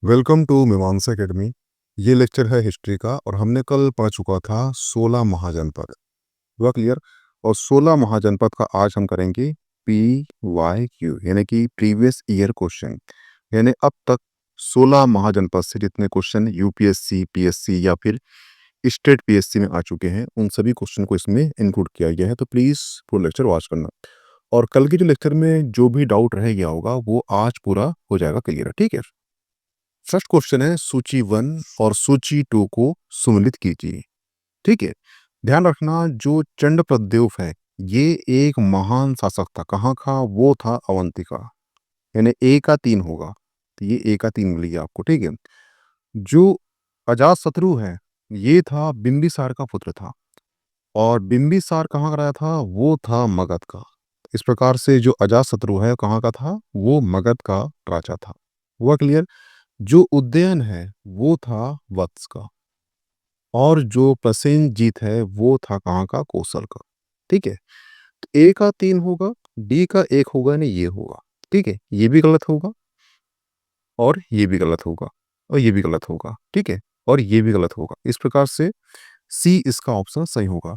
Welcome to मीमांसा academy. ये lecture है हिस्ट्री का और हमने कल पढ़ चुका था 16 महाजनपद। हुआ क्लियर? और 16 महाजनपद का आज हम करेंगे PYQ यानी कि प्रीवियस ईयर क्वेश्चन। यानी अब तक 16 महाजनपद से जितने क्वेश्चन यूपीएससी, पीएससी या फिर स्टेट पीएससी में आ चुके हैं उन सभी क्वेश्चन को इसमें इंक्लूड किया गया है। तो प्लीज पूरा लेक्चर वॉच करना और कल के जो लेक्चर में जो भी डाउट रह गया होगा वो आज पूरा हो जाएगा क्लियर। ठीक है, फर्स्ट क्वेश्चन है सूची 1 और सूची 2 को सुमेलित कीजिए। ठीक है, ध्यान रखना जो चंड प्रद्योत है ये एक महान शासक था। कहाँ का? वो था अवंतिका। यानी ए का 3 होगा, तो ये ए का 3 मिल गया आपको। ठीक है, जो अजात शत्रु है ये था बिंबिसार का पुत्र था और बिंबिसार कहाँ का राजा था? वो था मगध का। इस प्रकार से जो अजात शत्रु है कहाँ का था? वो मगध का राजा था। हुआ क्लियर? जो उदयन है वो था वत्स का और जो प्रसेनजीत है वो था कहाँ का? कौशल का। ठीक है, तो ए का 3 होगा, डी का 1 होगा, नहीं ये होगा। ठीक है, ये भी गलत होगा और ये भी गलत होगा और ये भी गलत होगा। ठीक है, और ये भी गलत होगा। इस प्रकार से सी इसका ऑप्शन सही होगा।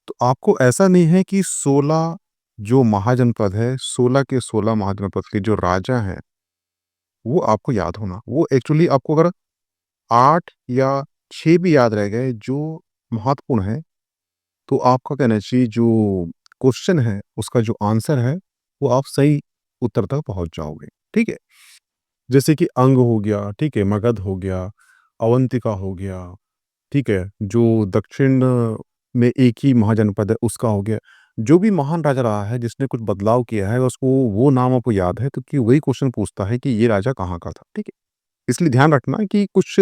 तो आपको ऐसा नहीं है कि 16 जो महाजनपद है, 16 के 16 महाजनपद के जो राजा हैं वो आपको याद होना। वो एक्चुअली आपको अगर 8 या 6 भी याद रह गए जो महत्वपूर्ण है, तो आपका कहना चाहिए जो क्वेश्चन है उसका जो आंसर है वो आप सही उत्तर तक पहुंच जाओगे। ठीक है, जैसे कि अंग हो गया, ठीक है, मगध हो गया, अवंतिका हो गया, ठीक है, जो दक्षिण में एक ही महाजनपद है उसका हो गया। जो भी महान राजा रहा है जिसने कुछ बदलाव किया है उसको वो नाम आपको याद है, तो कि वही क्वेश्चन पूछता है कि ये राजा कहाँ का था। ठीक है, इसलिए ध्यान रखना कि कुछ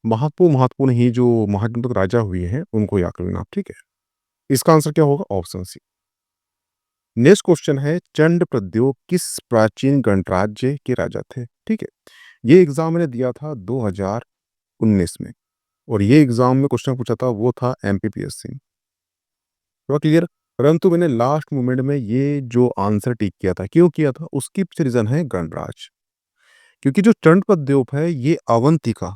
महत्वपूर्ण महत्वपूर्ण ही जो महाजनपद राजा हुए हैं उनको याद कर लेना। ठीक है, इसका आंसर क्या होगा? ऑप्शन सी। नेक्स्ट क्वेश्चन है चंड प्रद्योत किस प्राचीन गणराज्य के राजा थे? ठीक है, ये एग्जाम मैंने दिया था 2019 में और ये एग्जाम में क्वेश्चन पूछा था वो था एमपीपीएससी। तो क्लियर? परंतु मैंने लास्ट मोमेंट में ये जो आंसर टिक किया था, क्यों किया था उसकी पीछे रीजन है गणराज। क्योंकि जो चंड प्रद्योत है ये अवंतिका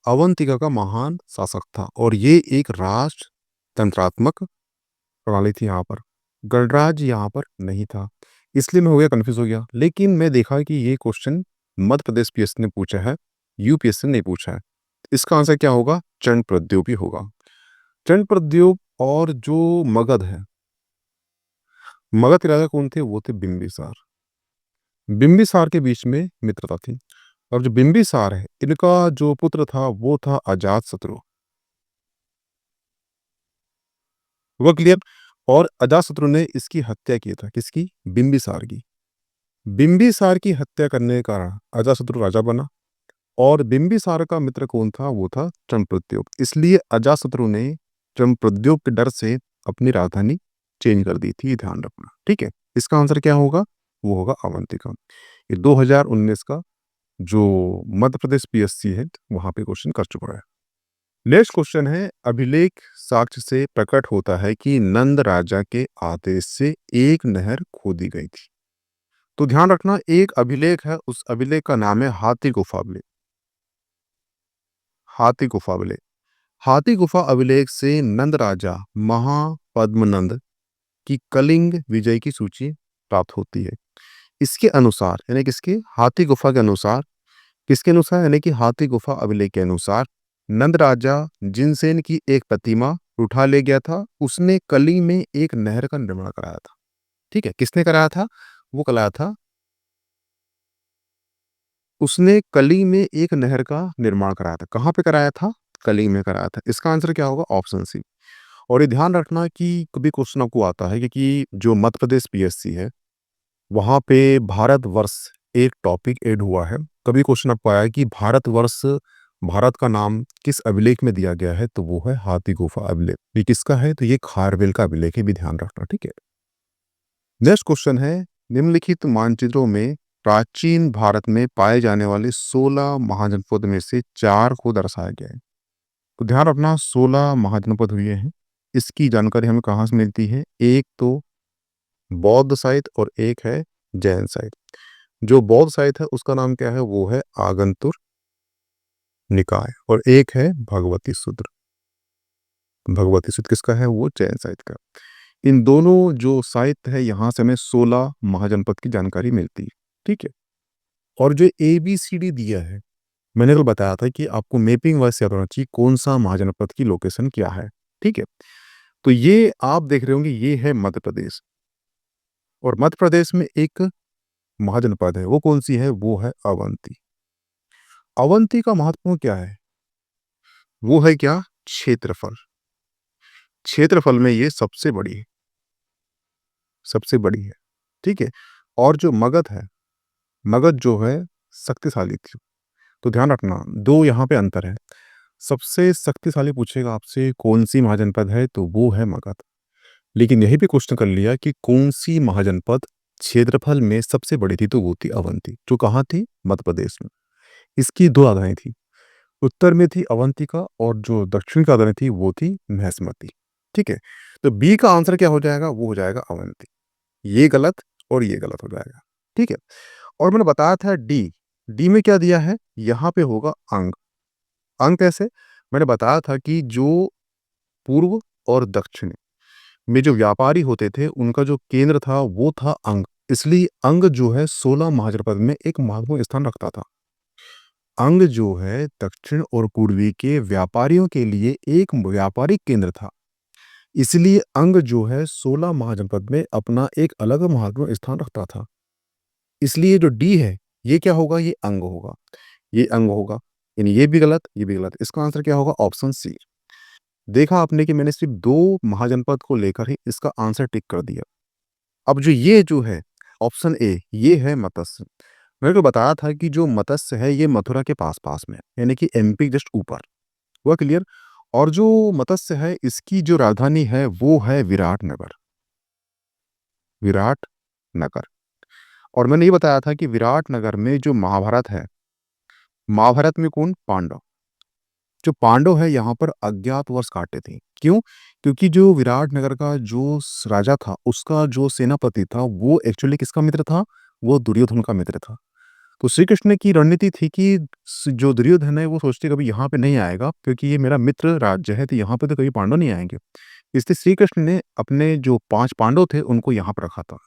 अवंतिका का महान शासक था और ये एक राष्ट्र तंत्रात्मक प्रणाली थी। यहाँ पर गणराज्य यहाँ पर नहीं था, इसलिए मैं हो गया कंफ्यूज हो गया। लेकिन मैं देखा कि ये क्वेश्चन मध्य प्रदेश पीएस ने पूछा है, यूपीएससी ने नहीं पूछा है। इसका आंसर क्या होगा? चंड प्रद्योत ही होगा। चंड प्रद्योत और जो मगध है, मगध के राजा कौन थे? वो थे बिंबिसार। बिंबिसार के बीच में मित्रता थी और जो बिंबिसार है इनका जो पुत्र था वो था अजात शत्रु। वो क्लियर? और अजातशत्रु ने इसकी हत्या की था। किसकी? बिंबिसार की। बिंबिसार की हत्या करने के कारण अजातशत्रु राजा बना और बिंबिसार का मित्र कौन था? वो था चंद्रप्रद्योत। इसलिए अजातशत्रु ने चंद्रप्रद्योत के डर से अपनी राजधानी चेंज कर दी थी, ध्यान रखना। ठीक है, इसका आंसर क्या होगा? वो होगा अवंतिका। ये 2019 का जो मध्य प्रदेश पीएससी है वहां पे क्वेश्चन कर चुका है। नेक्स्ट क्वेश्चन है अभिलेख साक्ष्य से प्रकट होता है कि नंद राजा के आदेश से एक नहर खोदी गई थी। तो ध्यान रखना एक अभिलेख है, उस अभिलेख का नाम है हाथी गुफा अभिलेख। हाथी गुफा अभिलेख। हाथी गुफा अभिलेख से नंद राजा महापद्मनंद की कलिंग विजय की सूची प्राप्त होती है। इसके अनुसार यानी किसके? हाथी गुफा के अनुसार। किसके अनुसार? यानी कि हाथी गुफा अभिलेख के अनुसार नंद राजा जिनसेन की एक प्रतिमा उठा ले गया था। उसने कली में एक नहर का निर्माण कराया था। ठीक है, किसने कराया था? वो कराया था, उसने कली में एक नहर का निर्माण कराया था। कहाँ पे कराया था? कली में कराया था। इसका आंसर क्या होगा? Option C. और ये ध्यान रखना कि कभी क्वेश्चन आपको आता है कि जो मध्य प्रदेश पीएससी है वहां पे भारतवर्ष एक टॉपिक ऐड हुआ है। कभी क्वेश्चन आपको आया कि भारतवर्ष, भारत का नाम किस अभिलेख में दिया गया है? तो वो है हाथी गुफा अभिलेख। ये किसका है? तो ये खारवेल का अभिलेख है, भी ध्यान रखना। ठीक है, नेक्स्ट क्वेश्चन है निम्नलिखित मानचित्रों में प्राचीन भारत में पाए जाने वाले 16 महाजनपद में से 4 को दर्शाया गया है। तो ध्यान रखना 16 महाजनपद हुए हैं। इसकी जानकारी हमें कहाँ से मिलती है? एक तो बौद्ध साहित्य और एक है जैन साहित्य। जो बौद्ध साहित्य है उसका नाम क्या है, वो है आगंतुर निकाय, और एक है भगवती सूत्र। भगवती सूत्र किसका है, वो जैन साहित्य का। इन दोनों जो साहित्य है यहाँ से हमें 16 महाजनपद की जानकारी मिलती है। ठीक है, और जो ABCD दिया है, मैंने कल बताया था कि आपको मैपिंग वाइज याद होना चाहिए कौन सा महाजनपद की लोकेशन क्या है। ठीक है, तो ये आप देख रहे होंगे, ये है मध्य प्रदेश, और मध्य प्रदेश में एक महाजनपद है, वो कौन सी है, वो है अवंती। अवंती का महत्व क्या है, वो है क्या, क्षेत्रफल। क्षेत्रफल में ये सबसे बड़ी है, सबसे बड़ी है। ठीक है, और जो मगध है, मगध जो है शक्तिशाली थी। तो ध्यान रखना, दो यहाँ पे अंतर है। सबसे शक्तिशाली पूछेगा आपसे कौन सी महाजनपद है, तो वो है मगध। लेकिन यही भी क्वेश्चन कर लिया कि कौन सी महाजनपद क्षेत्रफल में सबसे बड़ी थी, तो वो थी अवंती, जो कहाँ थी, मध्य प्रदेश में। इसकी दो राजधानी थी, उत्तर में थी अवंतिका, और जो दक्षिण की राजधानी थी वो थी महसमती। ठीक है, तो बी का आंसर क्या हो जाएगा, वो हो जाएगा अवंती। ये गलत और ये गलत हो जाएगा। ठीक है, और मैंने बताया था डी, डी में क्या दिया है, यहाँ पे होगा अंग। अंग कैसे, मैंने बताया था कि जो पूर्व और दक्षिण में जो व्यापारी होते थे, उनका जो केंद्र था वो था अंग। इसलिए अंग जो है 16 महाजनपद में एक महत्वपूर्ण स्थान रखता था। अंग जो है दक्षिण और पूर्वी के व्यापारियों के लिए एक व्यापारिक केंद्र था। इसलिए अंग जो है 16 महाजनपद में अपना एक अलग महत्वपूर्ण स्थान रखता था। इसलिए जो डी है, ये क्या होगा, ये अंग होगा, ये अंग होगा। यानी ये भी गलत, ये भी गलत। इसका आंसर क्या होगा, ऑप्शन सी। देखा आपने कि मैंने सिर्फ दो महाजनपद को लेकर ही इसका आंसर टिक कर दिया। अब जो ये जो है ऑप्शन ए, ये है मत्स्य। मैंने तो बताया था कि जो मत्स्य है ये मथुरा के पास पास में है, यानी कि MP जस्ट ऊपर। हुआ क्लियर। और जो मत्स्य है इसकी जो राजधानी है वो है विराटनगर, विराटनगर। और मैंने ये बताया था कि विराटनगर में जो महाभारत है, महाभारत में कौन, पांडव। जो पांडव है यहाँ पर अज्ञातवास काटे थे। क्यों, क्योंकि जो विराटनगर का जो राजा था, उसका जो सेनापति था वो एक्चुअली किसका मित्र था, वो दुर्योधन का मित्र था। तो श्री कृष्ण की रणनीति थी कि जो दुर्योधन है वो सोचते कभी यहाँ पे नहीं आएगा, क्योंकि ये मेरा मित्र राज्य है, तो यहाँ पे तो कभी पांडव नहीं आएंगे। इसलिए श्री कृष्ण ने अपने जो 5 पांडव थे उनको यहाँ पर रखा था,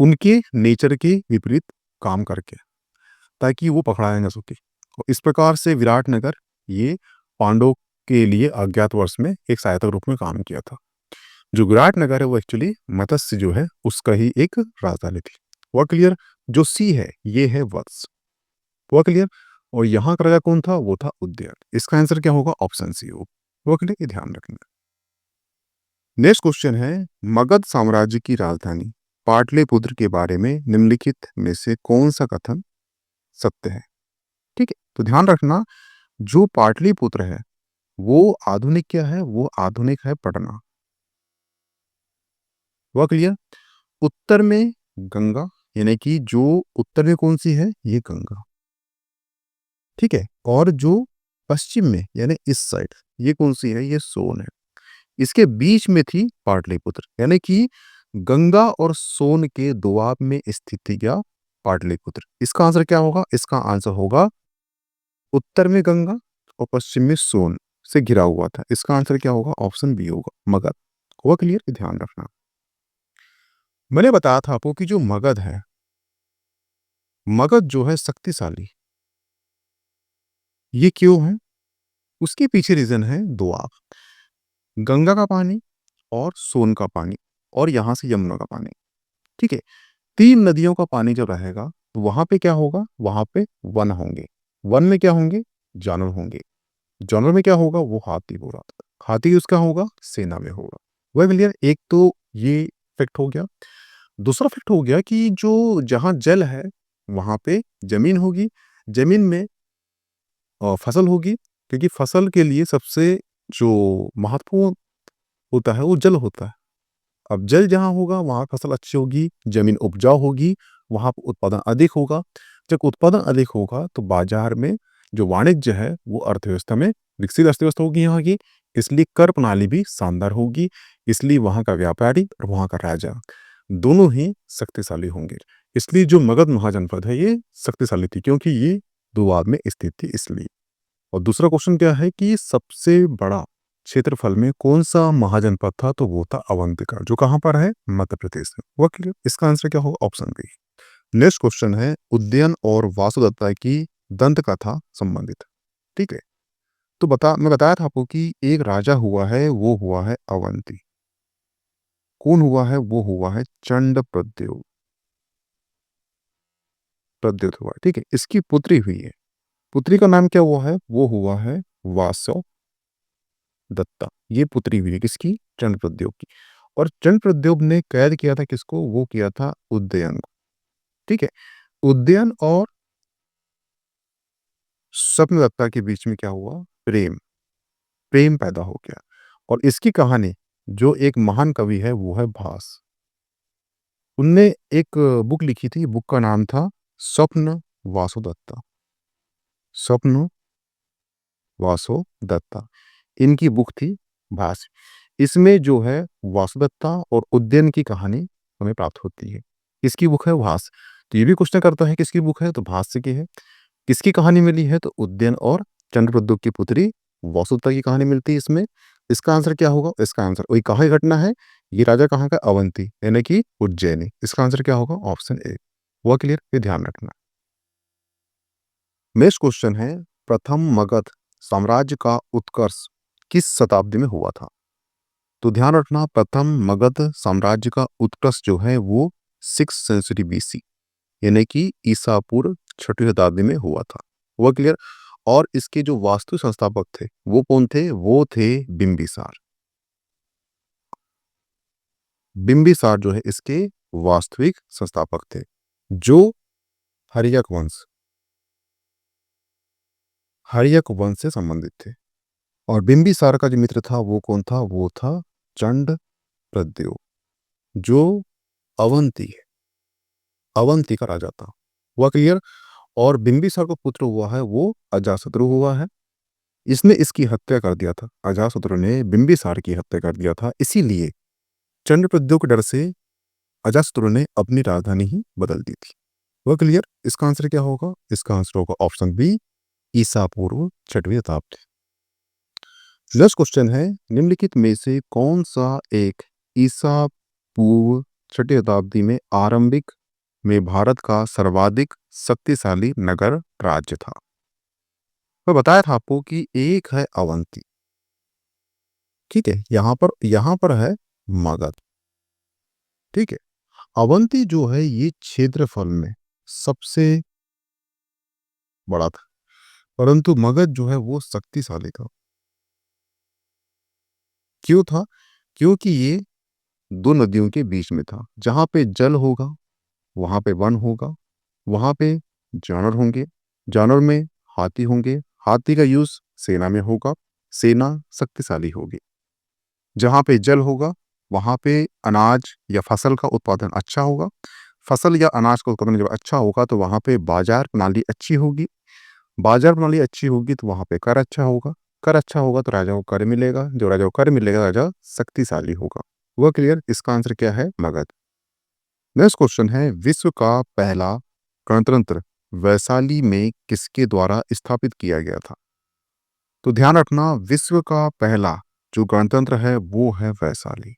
उनके नेचर के विपरीत काम करके, ताकि वो पकड़ाया ना सके। और इस प्रकार से विराटनगर ये पांडव के लिए अज्ञातवास में एक सहायता रूप में काम किया था। जो विराटनगर है वो एक्चुअली मत्स्य जो है उसका ही एक राजधानी थी। वो क्लियर। जो सी है ये है वत्स। वो क्लियर। और यहाँ का राजा कौन था, वो था उदयन। इसका आंसर क्या होगा, ऑप्शन सी हो। वो क्लियर, ये ध्यान रखना। नेक्स्ट क्वेश्चन है, मगध साम्राज्य की राजधानी पाटलिपुत्र के बारे में निम्नलिखित में से कौन सा कथन सत्य है। ठीक है, तो ध्यान रखना, जो पाटलिपुत्र है वो आधुनिक क्या है, वो आधुनिक है पटना। वो क्लियर। उत्तर में गंगा, यानी कि जो उत्तर में कौन सी है, ये गंगा। ठीक है, और जो पश्चिम में यानी इस साइड, ये कौन सी है, ये सोन है। इसके बीच में थी पाटलिपुत्र, यानी कि गंगा और सोन के दोआब में स्थित थी क्या, पाटलिपुत्र। इसका आंसर क्या होगा, इसका आंसर होगा उत्तर में गंगा और पश्चिम में सोन से घिरा हुआ था। इसका आंसर क्या होगा, ऑप्शन बी होगा, मगध। हुआ क्लियर, ध्यान रखना। मैंने बताया था आपको कि जो मगध है, मगध जो है शक्तिशाली, ये क्यों है, उसके पीछे रीजन है दोआब। गंगा का पानी और सोन का पानी, और यहां से यमुना का पानी। ठीक है, 3 नदियों का पानी जब रहेगा तो वहां पे क्या होगा, वहां पे वन होंगे। वन में क्या होंगे, जानवर होंगे। जानवर में क्या होगा, वो हाथी होगा। हाथी उसका होगा, सेना में होगा। वह क्लियर। एक तो ये फैक्ट हो गया। दूसरा फैक्ट हो गया कि जो जहां जल है वहां पे जमीन होगी, जमीन में फसल होगी, क्योंकि फसल के लिए सबसे जो महत्वपूर्ण होता है वो जल होता है। अब जल जहाँ होगा वहाँ फसल अच्छी होगी, जमीन उपजाऊ होगी, वहाँ पर उत्पादन अधिक होगा। जब उत्पादन अधिक होगा तो बाजार में जो वाणिज्य है वो अर्थव्यवस्था में विकसित अर्थव्यवस्था होगी यहाँ की। इसलिए कर प्रणाली भी शानदार होगी। इसलिए वहाँ का व्यापारी और वहाँ का राजा दोनों ही शक्तिशाली होंगे। इसलिए जो मगध महाजनपद है ये शक्तिशाली थी, क्योंकि ये दोआब में स्थित थी इसलिए। और दूसरा क्वेश्चन क्या है कि सबसे बड़ा क्षेत्रफल में कौन सा महाजनपद था, तो वो था अवंतिका, जो कहां पर है, मध्य प्रदेश में। हुआ क्लियर? इसका आंसर क्या होगा, ऑप्शन बी। नेक्स्ट क्वेश्चन है उदयन और वासुदत्ता की दंत कथा संबंधित। ठीक है, तो मैं बताया था आपको कि एक राजा हुआ है, वो हुआ है अवंती। कौन हुआ है, वो हुआ है चंड प्रद्योत। प्रद्योत हुआ है, ठीक है। इसकी पुत्री हुई है, पुत्री का नाम क्या हुआ है, वो हुआ है वासव दत्ता। ये पुत्री हुई है किसकी, चंड प्रद्योत की। और चंड प्रद्योत ने कैद किया था किसको, वो किया था उदयन को। ठीक है, उदयन और स्वप्नदत्ता के बीच में क्या हुआ, प्रेम, प्रेम पैदा हो गया। और इसकी कहानी जो एक महान कवि है वो है भास। उनने एक बुक लिखी थी, बुक का नाम था स्वप्न वासुदत्ता। स्वप्न वासुदत्ता, इनकी बुक थी भास। इसमें जो है वासुदत्ता और उदयन की कहानी हमें प्राप्त होती है। किसकी बुक है, भास। तो ये भी क्वेश्चन करता है किसकी बुक है, तो भास की है। किसकी कहानी मिली है, तो उदयन और चंद्रप्रद्योत की पुत्री वासुदत्ता की कहानी मिलती है इसमें। इसका आंसर क्या होगा, इसका आंसर वही कहाँ की घटना है, ये राजा कहाँ का, अवंती यानी कि उज्जैनी। इसका आंसर क्या होगा, ऑप्शन ए। हुआ क्लियर, ये ध्यान रखना। नेक्स्ट क्वेश्चन है प्रथम मगध साम्राज्य का उत्कर्ष किस शताब्दी में हुआ था। तो ध्यान रखना, प्रथम मगध साम्राज्य का उत्कर्ष जो है वो 6th सेंचुरी BC यानी कि ईसा पूर्व 6वीं शताब्दी में हुआ था। हुआ क्लियर। और इसके जो वास्तु संस्थापक थे वो कौन थे, वो थे बिंबिसार। बिंबिसार जो है इसके वास्तविक संस्थापक थे, जो हर्यक वंश, हर्यक वंश से संबंधित थे। और बिंबिसार का जो मित्र था वो कौन था, वो था चंड प्रद्योत, जो अवंती है, अवंती का राजा था। हुआ क्लियर। और बिंबिसार का पुत्र हुआ है वो अजातशत्रु हुआ है। इसने इसकी हत्या कर दिया था, अजातशत्रु ने बिंबिसार की हत्या कर दिया था। इसीलिए चंड प्रद्योत के डर से अजातशत्रु ने अपनी राजधानी ही बदल दी थी। वह क्लियर। इसका आंसर क्या होगा, इसका आंसर होगा ऑप्शन बी, ईसा पूर्व 6वीं शताब्दी। नेक्स्ट क्वेश्चन है निम्नलिखित में से कौन सा एक ईसा पूर्व 6वीं शताब्दी में आरंभिक में भारत का सर्वाधिक शक्तिशाली नगर राज्य था। मैं बताया था आपको कि एक है अवंती, ठीक है, यहां पर है मगध। ठीक है, अवंती जो है ये क्षेत्रफल में सबसे बड़ा था, परंतु मगध जो है वो शक्तिशाली था। क्यों था, क्योंकि ये दो नदियों के बीच में था। जहां पे जल होगा वहां पे वन होगा, वहां पे जानवर होंगे, जानवर में हाथी होंगे, हाथी का यूज सेना में होगा, सेना शक्तिशाली होगी। जहां पे जल होगा वहां पे अनाज या फसल का उत्पादन अच्छा होगा, फसल या अनाज का उत्पादन जब अच्छा होगा तो वहां पे बाजार प्रणाली अच्छी होगी, बाजार प्रणाली अच्छी होगी तो वहां पे कर अच्छा होगा, कर अच्छा होगा तो राजा को कर मिलेगा, जो राजा को कर मिलेगा राजा शक्तिशाली होगा। वह क्लियर। इसका आंसर क्या है, मगध। नेक्स्ट क्वेश्चन है विश्व का पहला गणतंत्र वैशाली में किसके द्वारा स्थापित किया गया था। तो ध्यान रखना, विश्व का पहला जो गणतंत्र है वो है वैशाली।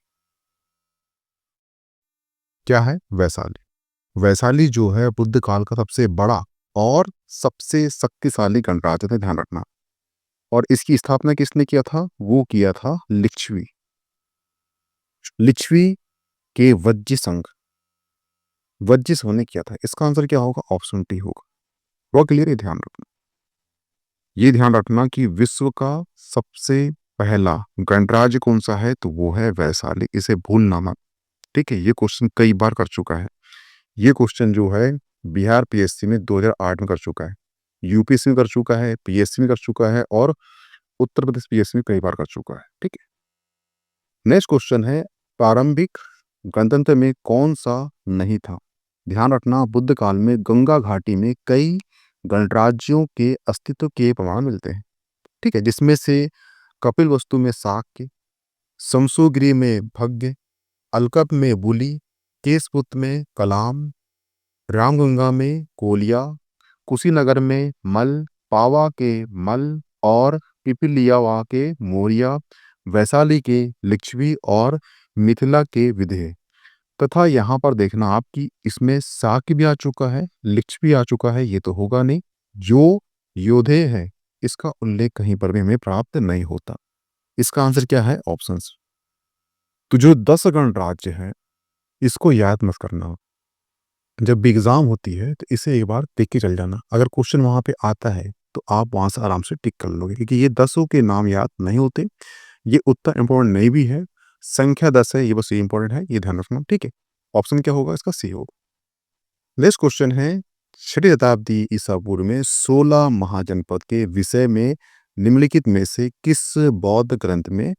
क्या है, वैशाली। वैशाली जो है बुद्ध काल का सबसे बड़ा और सबसे शक्तिशाली गणराज्य था, ध्यान रखना। और इसकी स्थापना किसने किया था, वो किया था लिच्छवी, लिच्छवी के वज्जी संघ, वज्जी संघ ने किया था। इसका आंसर क्या होगा, ऑप्शन टी होगा। वो क्लियर, ये ध्यान रखना। ये ध्यान रखना कि विश्व का सबसे पहला गणराज्य कौन सा है, तो वो है वैशाली, इसे भूलना मत। ठीक है, ये क्वेश्चन कई बार कर चुका है। ये क्वेश्चन जो है बिहार PSC में 2008 में कर चुका है, UPSC में कर चुका है, PSC में कर चुका है, और उत्तर प्रदेश PSC में कई बार कर चुका है। ठीक है, नेक्स्ट क्वेश्चन है प्रारंभिक गणतंत्र में कौन सा नहीं था। ध्यान रखना, बुद्ध काल में गंगा घाटी में कई गणराज्यों के अस्तित्व के प्रमाण मिलते हैं। ठीक है, जिसमें से कपिल वस्तु में शाक्य, शमशोगिरी में भग्य, अलकप में बुली, केशपुत में कलाम, रामगंगा में कोलिया, कुशीनगर में मल, पावा के मल और पिपलियावा के मोरिया, वैशाली के लिच्छवी और मिथिला के विधेय। तथा यहाँ पर देखना आप कि इसमें साक्य भी आ चुका है, लिच्छवी आ चुका है, ये तो होगा नहीं। जो योधेय है इसका उल्लेख कहीं पर भी हमें प्राप्त नहीं होता। इसका आंसर क्या है? ऑप्शन। तो जो 10 गणराज्य है इसको याद मत करना। जब भी एग्जाम होती है तो इसे एक बार देख के चल जाना, अगर क्वेश्चन वहां पे आता है तो आप वहां से आराम से टिक कर लोगे, क्योंकि ये 10 के नाम याद नहीं होते। ये उतना इंपॉर्टेंट नहीं भी है, संख्या 10 है, ये बस ये इंपॉर्टेंट है, ये ध्यान रखना, ठीक है। ऑप्शन क्या होगा इसका? सी होगा। नेक्स्ट क्वेश्चन है, 6वीं शताब्दी ईसा पूर्व में 16 महाजनपद के विषय में निम्नलिखित में से किस बौद्ध ग्रंथ में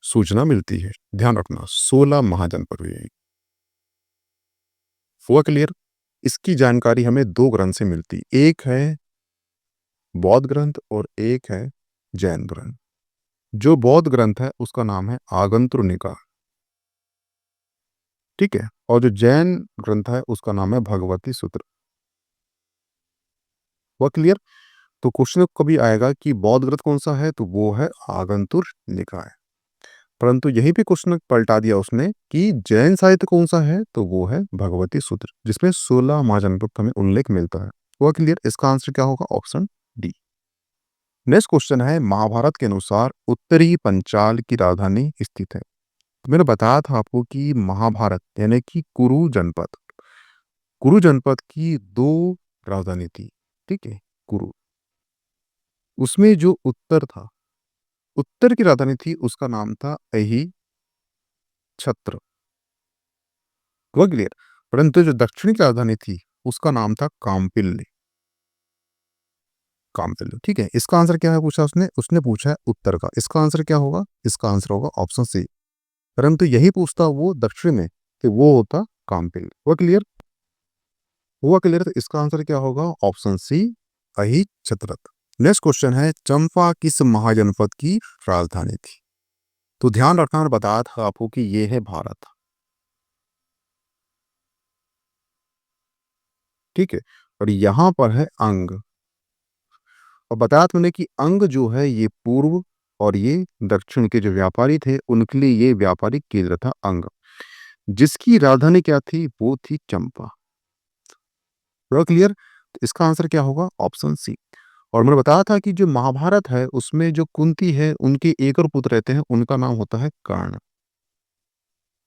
सूचना मिलती है? ध्यान रखना 16 महाजनपद हुए। हुआ क्लियर? इसकी जानकारी हमें दो ग्रंथ से मिलती, एक है बौद्ध ग्रंथ और एक है जैन ग्रंथ। जो बौद्ध ग्रंथ है उसका नाम है आगंतुर निकाय, ठीक है, और जो जैन ग्रंथ है उसका नाम है भगवती सूत्र। हुआ क्लियर? तो क्वेश्चन कभी आएगा कि बौद्ध ग्रंथ कौन सा है, तो वो है आगंतुर निकाय। परंतु यहीं पे क्वेश्चन पलटा दिया उसने कि जैन साहित्य कौन सा है, तो वो है भगवती सूत्र, जिसमें 16 महाजनपद का हमें उल्लेख मिलता है। हुआ क्लियर? इसका आंसर क्या होगा? Option D. नेक्स्ट क्वेश्चन है, महाभारत के अनुसार उत्तरी पंचाल की राजधानी स्थित है। तो मैंने बताया था आपको कि महाभारत यानी कि कुरु जनपद की दो राजधानी थी, ठीक है, कुरु। उसमें जो उत्तर था, उत्तर की राजधानी थी, उसका नाम था अहि छत्र। क्लियर? परंतु जो दक्षिण की राजधानी थी उसका नाम था कामपिल्य। कामपिल्य, ठीक है। इसका आंसर क्या है पूछा उसने? उसने पूछा है उत्तर का। इसका आंसर क्या होगा? इसका आंसर होगा ऑप्शन सी। परंतु यही पूछता वो दक्षिण में, कि वो होता कामपिल्य। हुआ क्लियर? हुआ क्लियर? तो इसका आंसर क्या होगा? ऑप्शन सी, अहि छत्रत। नेक्स्ट क्वेश्चन है, चंपा किस महाजनपद की राजधानी थी? तो ध्यान रखना, और बताया था आपको कि ये है भारत, ठीक है, और यहां पर है अंग। और बताया तुमने कि अंग जो है ये पूर्व और ये दक्षिण के जो व्यापारी थे उनके लिए ये व्यापारिक केंद्र था अंग, जिसकी राजधानी क्या थी? वो थी चंपा। पूरा क्लियर? तो इसका आंसर क्या होगा? Option C. और मैंने बताया था कि जो महाभारत है उसमें जो कुंती है उनके एक और पुत्र रहते हैं, उनका नाम होता है कर्ण,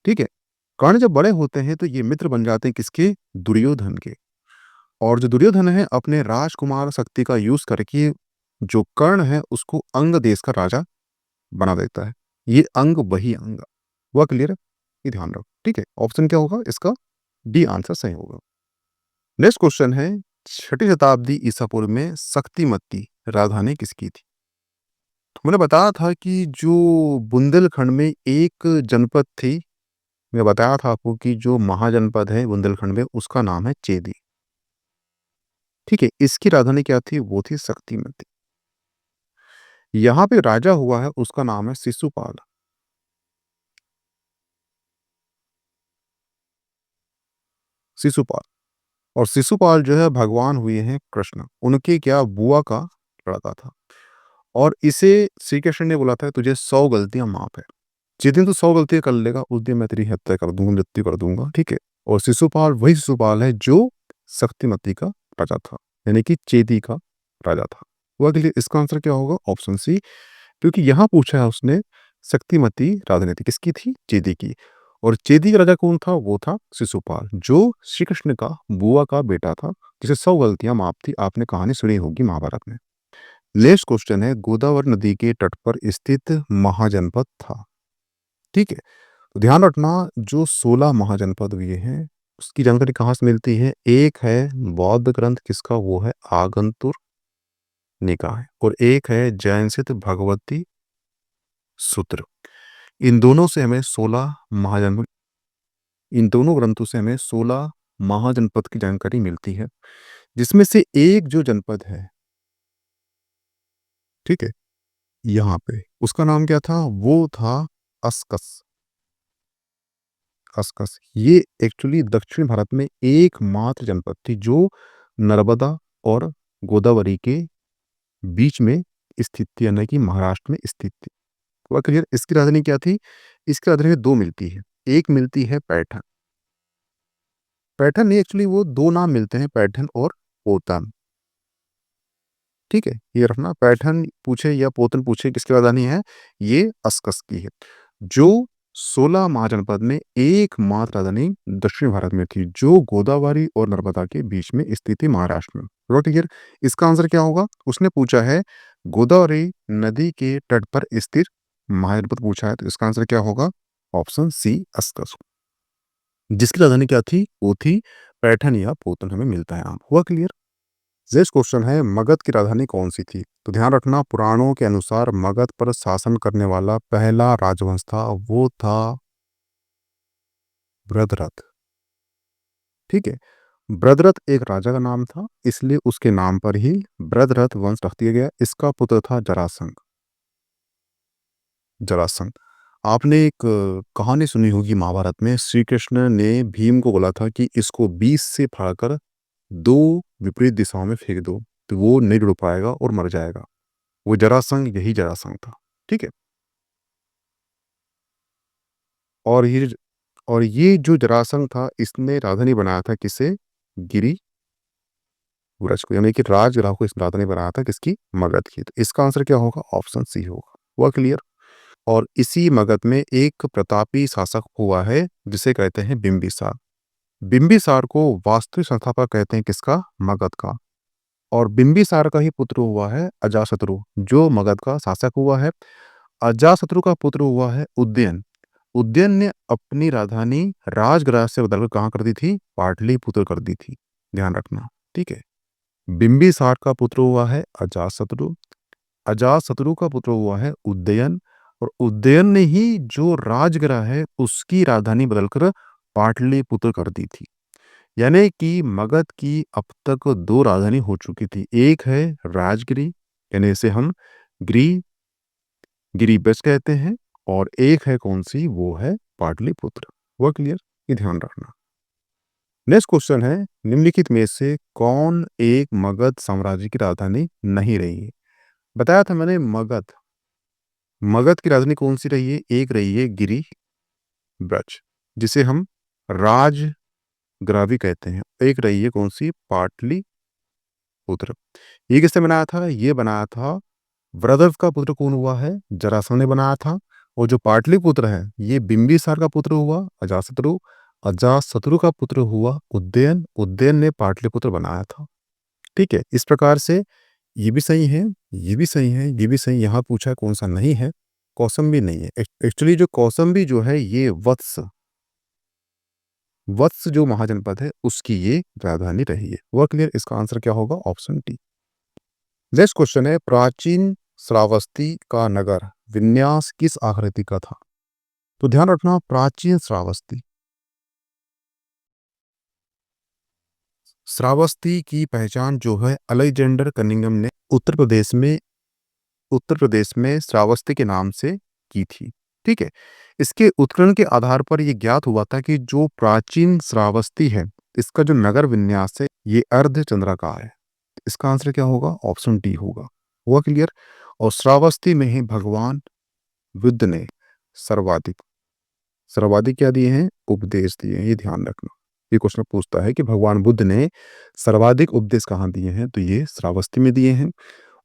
ठीक है। कर्ण जब बड़े होते हैं तो ये मित्र बन जाते हैं किसके? दुर्योधन के। और जो दुर्योधन है अपने राजकुमार शक्ति का यूज करके जो कर्ण है उसको अंग देश का राजा बना देता है। ये अंग वही अंग। हुआ क्लियर? ये ध्यान रखो, ठीक है। ऑप्शन क्या होगा इसका? डी आंसर सही होगा। नेक्स्ट क्वेश्चन है, 6वीं शताब्दी ईसा पूर्व में शक्तिमती राजधानी किसकी थी? तो मैंने बताया था कि जो बुंदेलखंड में एक जनपद थी, मैं बताया था आपको कि जो महाजनपद है बुंदेलखंड में उसका नाम है चेदी, ठीक है। इसकी राजधानी क्या थी? वो थी शक्तिमती। यहाँ पे राजा हुआ है उसका नाम है शिशुपाल। शिशुपाल। और शिशुपाल जो है भगवान हुए हैं कृष्ण, उनके क्या बुआ का लड़का था। और इसे श्री कृष्ण ने बोला था तुझे 100 गलतियां माफ है, जिस दिन तू 100 गलतियां कर लेगा उस दिन मैं तेरी हत्या कर दूंगा, मृत्यु कर दूंगा, ठीक है। और शिशुपाल वही शिशुपाल है जो शक्तिमती का राजा था, यानी कि चेदी का राजा था। वो अगले इसका आंसर क्या होगा? Option C. क्योंकि यहाँ पूछा है उसने शक्तिमती राजनीति किसकी थी? चेदी की। और चेदी का राजा कौन था? वो था शिशुपाल, जो श्री कृष्ण का बुआ का बेटा था, जिसे 100 गलतियां माफ थी। आपने कहानी सुनी होगी महाभारत में। नेक्स्ट क्वेश्चन है, गोदावरी नदी के तट पर स्थित महाजनपद था, ठीक है। तो ध्यान रखना, जो 16 महाजनपद हुए हैं उसकी जानकारी कहाँ से मिलती है? एक है बौद्ध ग्रंथ, किसका? वो है आगंतुर निकाय, और एक है जैन सिद्ध भगवती सूत्र। इन दोनों से हमें 16 महाजन इन दोनों ग्रंथों से हमें 16 महाजनपद की जानकारी मिलती है, जिसमें से एक जो जनपद है, ठीक है, यहाँ पे उसका नाम क्या था? वो था अस्कस। अस्कस। ये एक्चुअली दक्षिण भारत में एकमात्र जनपद थी जो नर्मदा और गोदावरी के बीच में स्थित थी, यानी कि महाराष्ट्र में स्थित थी। हुआ क्लियर? इसकी राजधानी क्या थी? इसकी राजधानी 2 मिलती है। एक मिलती है पैठण। पैठण नहीं, एक्चुअली वो 2 नाम मिलते हैं, पैठण और पोतन। ठीक है? ये रखना, पैठण पूछे या पोतन पूछे किसकी राजधानी है, ये अस्कस की है। जो 16 महाजनपद में एकमात्र राजधानी दक्षिण भारत में थी, जो गोदावरी और नर्मदा के बीच में स्थित थी महाराष्ट्र में। हुआ क्लियर? इसका आंसर क्या होगा? उसने पूछा है गोदावरी नदी के तट पर स्थित महाजनपद पूछा है, तो इसका आंसर क्या होगा? ऑप्शन सी अस्कस। जिसकी राजधानी क्या थी? वो थी पैठण या पोतन, हमें मिलता है। हुआ क्लियर? नेक्स्ट क्वेश्चन है, मगध की राजधानी कौन सी थी? तो ध्यान रखना, पुराणों के अनुसार मगध पर शासन करने वाला पहला राजवंश था, वो था बृहद्रथ। ठीक है? बृहद्रथ एक राजा का नाम था, इसलिए उसके नाम पर ही बृहद्रथ वंश रख दिया गया। इसका पुत्र था जरासंध। जरासंध, आपने एक कहानी सुनी होगी महाभारत में, श्री कृष्ण ने भीम को बोला था कि इसको 20 से फाड़कर 2 विपरीत दिशाओं में फेंक दो, तो वो नहीं जुड़ पाएगा और मर जाएगा। वो जरासंध, यही जरासंध था। ठीक है? और ये जो जरासंध था, इसने राजधानी बनाया था किसे? गिरिव्रज को, यानी कि राजगृह को इसने राजधानी बनाया था किसकी? मगध की। तो इसका आंसर क्या होगा? ऑप्शन सी होगा। हुआ क्लियर? और इसी मगध में एक प्रतापी शासक हुआ है जिसे कहते हैं बिंबिसार। बिंबिसार को वास्तविक संस्थापक कहते हैं किसका? मगध का। और बिंबिसार का ही पुत्र हुआ है अजातशत्रु, जो मगध का शासक हुआ है। अजातशत्रु का पुत्र हुआ है उदयन। उदयन ने अपनी राजधानी राजगृह से बदलकर कहाँ कर दी थी? पाटलिपुत्र कर दी थी। ध्यान रखना। ठीक है? बिंबिसार का पुत्र हुआ है अजातशत्रु। अजातशत्रु का पुत्र हुआ है उदयन, और उदयन ने ही जो राजगृह है उसकी राजधानी बदलकर पाटलिपुत्र कर दी थी। यानी कि मगध की अब तक 2 राजधानी हो चुकी थी। एक है राजगिरी, यानी इसे हम गिरी गिरिब्रज कहते हैं, और एक है कौन सी? वो है पाटलिपुत्र। हुआ क्लियर? ये ध्यान रखना। नेक्स्ट क्वेश्चन है, निम्नलिखित में से कौन एक मगध साम्राज्य की राजधानी नहीं रही है? बताया था मैंने, मगध मगध की राजधानी कौन सी रही है? एक रही है गिरिब्रज, जिसे हम राजग्रावी कहते हैं। एक रही है कौन सी? पाटलिपुत्र। ये किसने बनाया था? ये बनाया था, वृषभ का पुत्र कौन हुआ है? जरासंध ने बनाया था। और जो पाटलिपुत्र है, ये बिंबिसार का पुत्र हुआ अजातशत्रु। अजातशत्रु का पुत्र हुआ उदयन। उदयन ने पाटलिपुत्र बनाया था। ठीक है? इस प्रकार से ये भी सही है, ये भी सही है, ये भी सही। यहाँ पूछा है कौन सा नहीं है? कौसंबी नहीं है। एक्चुअली जो कौसंबी जो है, ये वत्स वत्स जो महाजनपद है उसकी ये राजधानी रही है। हुआ क्लियर? इसका आंसर क्या होगा? Option D. नेक्स्ट क्वेश्चन है, प्राचीन श्रावस्ती का नगर विन्यास किस आकृति का था? तो ध्यान रखना, प्राचीन श्रावस्ती श्रावस्ती की पहचान जो है अलेक्जेंडर कनिंघम ने उत्तर प्रदेश में श्रावस्ती के नाम से की थी। ठीक है? इसके उत्खनन के आधार पर यह ज्ञात हुआ था कि जो प्राचीन श्रावस्ती है, इसका जो नगर विन्यास है, ये अर्धचंद्राकार है। इसका आंसर क्या होगा? ऑप्शन डी होगा। हुआ क्लियर? और श्रावस्ती में ही भगवान बुद्ध ने सर्वाधिक सर्वाधिक क्या दिए हैं? उपदेश दिए हैं। ये ध्यान रखना। ये क्वेश्चन पूछता है कि भगवान बुद्ध ने सर्वाधिक उपदेश कहाँ दिए हैं? तो ये श्रावस्ती में दिए हैं।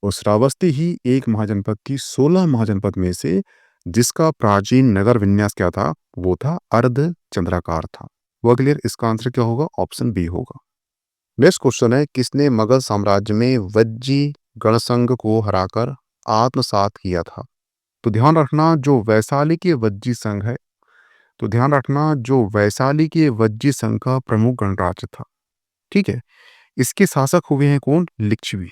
और श्रावस्ती ही एक महाजनपद थी 16 महाजनपद में से, जिसका प्राचीन नगर विन्यास क्या था? वो था अर्धचंद्राकार था। वो क्लियर? इसका आंसर क्या होगा? ऑप्शन बी होगा। नेक्स्ट क्वेश्चन है, किसने मगध साम्राज्य में वज्जी गणसंघ को हराकर आत्मसात किया था? तो ध्यान रखना, जो वैशाली के वज्जी संघ है, तो ध्यान रखना, जो वैशाली के वज्जी संघ का प्रमुख गणराज्य था। ठीक है? इसके शासक हुए हैं कौन? लिच्छवी।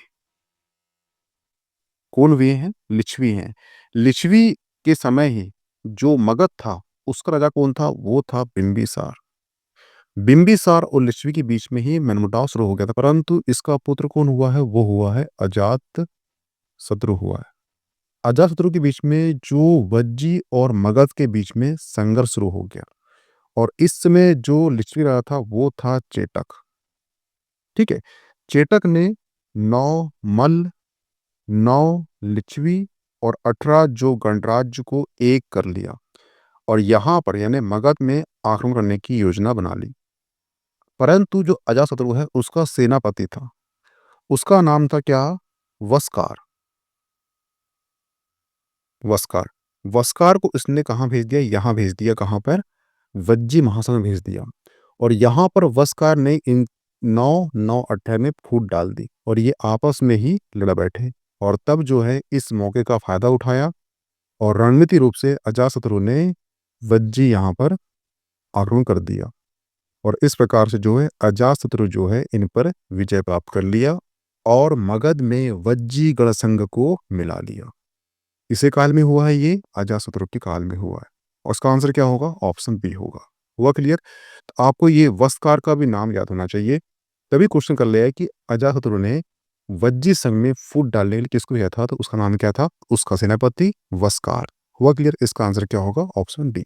कौन हुए हैं? लिच्छवी हैं। लिच्छवी के समय ही जो मगध था, उसका राजा कौन था? वो था बिंबिसार। बिंबिसार और लिच्छवी के बीच में ही मनमुटाव शुरू हो गया था, परंतु इसका पुत्र कौन हुआ है? वो हुआ है अजात शत्रु हुआ है। अजातशत्रु के बीच में जो वज्जी और मगध के बीच में संघर्ष शुरू हो गया, और इस समय जो लिच्छवी राजा था वो था चेटक। ठीक है, चेटक ने 9 मल्ल, 9 लिच्छवी और 18 जो गणराज्य को एक कर लिया और यहाँ पर यानी मगध में आक्रमण करने की योजना बना ली। परंतु जो अजातशत्रु है उसका सेनापति था, उसका नाम था क्या? वस्कार। वस्कार वस्कार को इसने कहाँ भेज दिया? यहाँ भेज दिया। कहाँ पर? वज्जी महासन में भेज दिया। और यहाँ पर वस्कार ने इन 9 में फूट डाल दी और ये आपस में ही लड़ बैठे। और तब जो है इस मौके का फायदा उठाया और रणनीति रूप से अजातशत्रु ने वज्जी यहाँ पर आक्रमण कर दिया और इस प्रकार से जो है अजातशत्रु जो है इन पर विजय प्राप्त कर लिया और मगध में वज्जी गणसंघ को मिला लिया। इसे काल में हुआ है, ये अजातशत्रु के काल में हुआ है। और उसका आंसर क्या होगा? ऑप्शन बी होगा। हुआ क्लियर? तो आपको ये वस्कार का भी नाम याद होना चाहिए, तभी क्वेश्चन कर लिया है कि अजातशत्रु ने वज्जी संघ में फूट डालने के लिए किसको किया था? तो उसका नाम क्या था? उसका सेनापति वस्कार। हुआ क्लियर? इसका आंसर क्या होगा? Option D.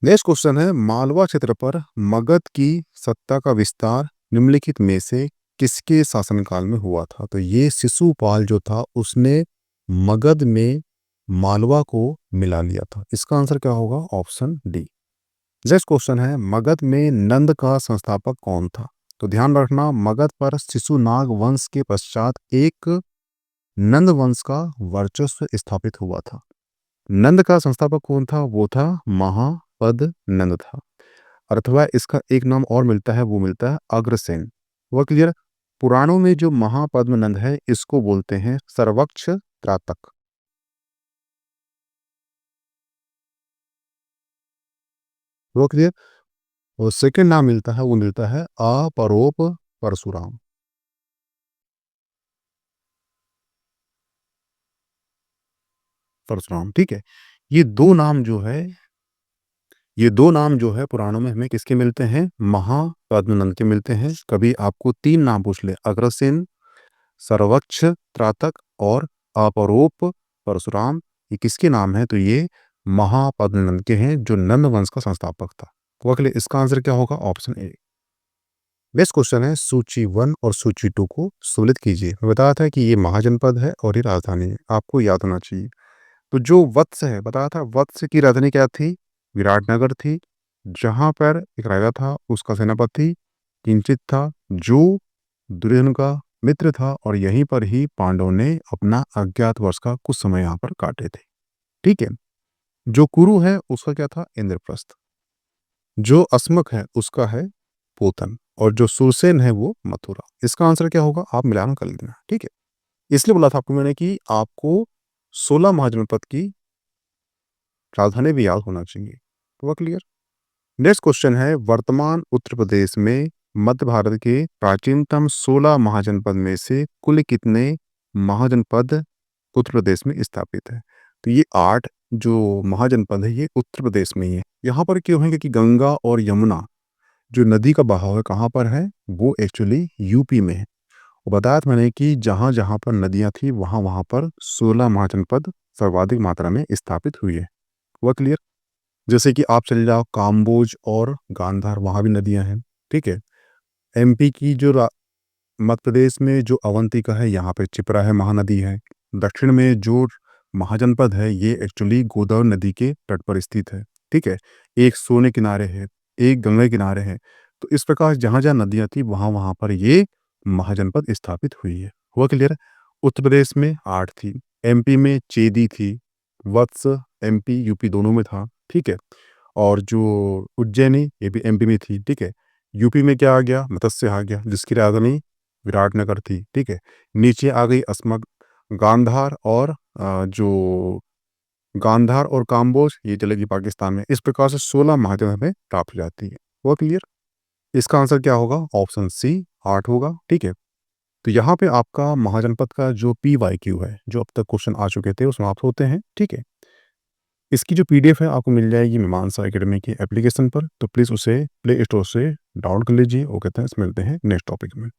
नेक्स्ट क्वेश्चन है, मालवा क्षेत्र पर मगध की सत्ता का विस्तार निम्नलिखित में से किसके शासनकाल में हुआ था? तो ये शिशुपाल जो था उसने मगध में मालवा को मिला लिया था। इसका आंसर क्या होगा? Option D. नेक्स्ट क्वेश्चन है, मगध में नंद का संस्थापक कौन था? तो ध्यान रखना, मगध पर शिशुनाग वंश के पश्चात एक नंद वंश का वर्चस्व स्थापित हुआ था। नंद का संस्थापक कौन था? वो था महापद नंद था, अथवा इसका एक नाम और मिलता है, वो मिलता है अग्रसेन। वो क्लियर? पुराणों में जो महापद्म नंद है इसको बोलते हैं सर्वक्ष त्रातक। वो क्लियर? और सेकंड नाम मिलता है, वो मिलता है अपरोप परशुराम। परशुराम, ठीक है। ये दो नाम जो है, ये दो नाम जो है पुराणों में हमें किसके मिलते हैं? महापद्मनंद के मिलते हैं। कभी आपको तीन नाम पूछ ले, अग्रसेन, सर्वक्ष त्रातक और अपरोप परशुराम, ये किसके नाम है? तो ये महापद्मनंद के हैं, जो नंद वंश का संस्थापक था। तो अगले इसका आंसर क्या होगा? Option A. नेक्स्ट क्वेश्चन है, सूची 1 और सूची 2 को सुलित कीजिए। मैं बताया था कि ये महाजनपद है और ये राजधानी है, आपको याद होना चाहिए। तो जो वत्स है, बताया था वत्स की राजधानी क्या थी? विराटनगर थी। जहां पर एक राजा था, उसका सेनापति किंचित था, जो दुर्योधन का मित्र था और यहीं पर ही पांडवों ने अपना अज्ञातवास का कुछ समय यहाँ पर काटे थे। ठीक है। जो कुरु है उसका क्या था? इंद्रप्रस्थ। जो अस्मक है उसका है पोतन और जो सुरसेन है वो मथुरा। इसका आंसर क्या होगा? आप मिलान कर लेना। ठीक है, इसलिए बोला था आपको मैंने कि आपको 16 महाजनपद की राजधानी भी याद होना चाहिए। तो वह क्लियर? नेक्स्ट क्वेश्चन है, वर्तमान उत्तर प्रदेश में मध्य भारत के प्राचीनतम 16 महाजनपद में से कुल कितने महाजनपद उत्तर प्रदेश में स्थापित है? तो ये 8 जो महाजनपद है ये उत्तर प्रदेश में ही है। यहाँ पर क्यों है? क्योंकि गंगा और यमुना जो नदी का बहाव है कहाँ पर है? वो एक्चुअली यूपी में है। और बताया था मैंने कि जहाँ जहाँ पर नदियाँ थी वहाँ वहाँ पर 16 महाजनपद सर्वाधिक मात्रा में स्थापित हुई है। वह क्लियर? जैसे कि आप चले जाओ काम्बोज और गांधार, वहाँ भी नदियाँ हैं। ठीक है। एमपी की जो मध्य प्रदेश में जो अवंतिका है यहाँ पे चिपरा है, महानदी है। दक्षिण में जो महाजनपद है ये एक्चुअली गोदावरी नदी के तट पर स्थित है। ठीक है। एक सोने किनारे है, एक गंगा किनारे है। तो इस प्रकार जहाँ जहाँ नदियाँ थी वहाँ वहाँ पर ये महाजनपद स्थापित हुई है। हुआ क्लियर? उत्तर प्रदेश में 8 थी, एमपी में चेदी थी, वत्स एमपी यूपी दोनों में था। ठीक है। और जो उज्जैनी ये भी एमपी में थी। ठीक है। यूपी में क्या आ गया? मत्स्य आ गया, जिसकी राजधानी विराटनगर थी। ठीक है। नीचे आ गई अस्मक, गांधार और जो गांधार और काम्बोज ये चलेगी पाकिस्तान में। इस प्रकार से 16 महाजन हमें प्राप्त हो जाती है। वो क्लियर? इसका आंसर क्या होगा? ऑप्शन सी 8 होगा। ठीक है। तो यहाँ पे आपका महाजनपद का जो PYQ है, जो अब तक क्वेश्चन आ चुके थे, वो समाप्त होते हैं। ठीक है। इसकी जो PDF है आपको मिल जाएगी मीमांसा एकेडमी की एप्लीकेशन पर, तो प्लीज़ उसे प्ले स्टोर से डाउनलोड कर लीजिए। वो कहते हैं मिलते हैं नेक्स्ट टॉपिक में।